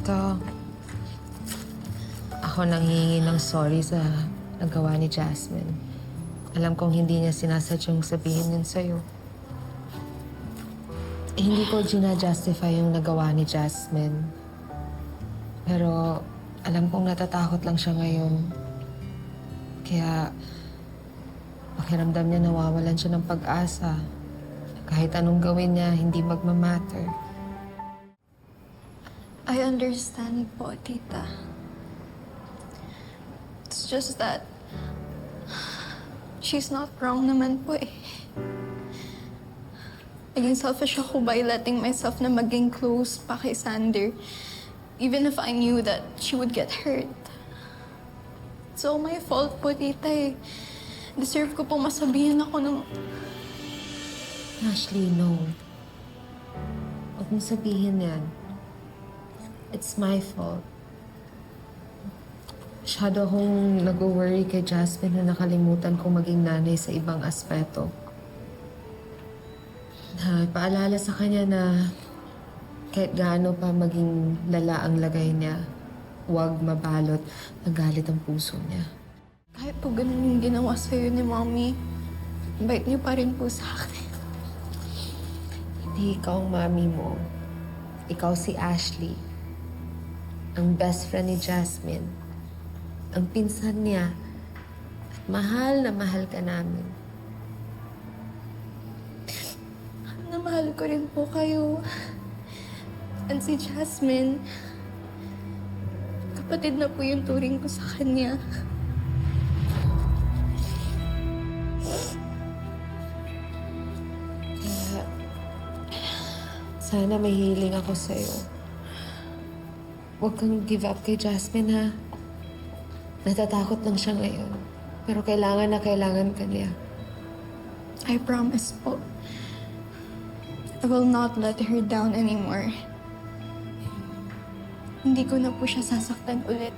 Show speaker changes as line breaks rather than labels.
Ito, ako nang hihingi ng sorry sa nagawa ni Jasmine. Alam kong hindi niya sinasadyang sabihin yun sa'yo. Hindi ko gina-justify yung nagawa ni Jasmine. Pero alam kong natatakot lang siya ngayon. Kaya pakiramdam niya nawawalan siya ng pag-asa. Kahit anong gawin niya, hindi magmamatter.
I understand po, tita. It's just that she's not wrong naman po eh. Naging selfish ako by letting myself na maging close pa kay Sander. Even if I knew that she would get hurt. It's all my fault po, tita eh. Deserve ko po masabihan ako ng...
Ashley, no. Huwag mong sabihin yan. It's my fault. Masyado akong nag-worry kay Jasmine na nakalimutan kong maging nanay sa ibang aspeto. Na paalala sa kanya na kahit gaano pa maging lala ang lagay niya, huwag mabalot ng galit ang puso niya.
Kahit po ganun yung ginawa sa'yo ni Mommy, bait niyo pa rin po sa akin.
Hindi ikaw ang mami mo. Ikaw si Ashley. Ang best friend ni Jasmine. Ang pinsan niya. At mahal na mahal ka namin.
Mahal ko rin po kayo. And si Jasmine, kapatid na po yung turing ko sa kanya.
Kaya, sana may healing ako sa'yo. Huwag kang give up kay Jasmine, ha? Natatakot lang siya ngayon. Pero kailangan na kailangan ka niya.
I promise po. I will not let her down anymore. Hindi ko na po siya sasaktan ulit.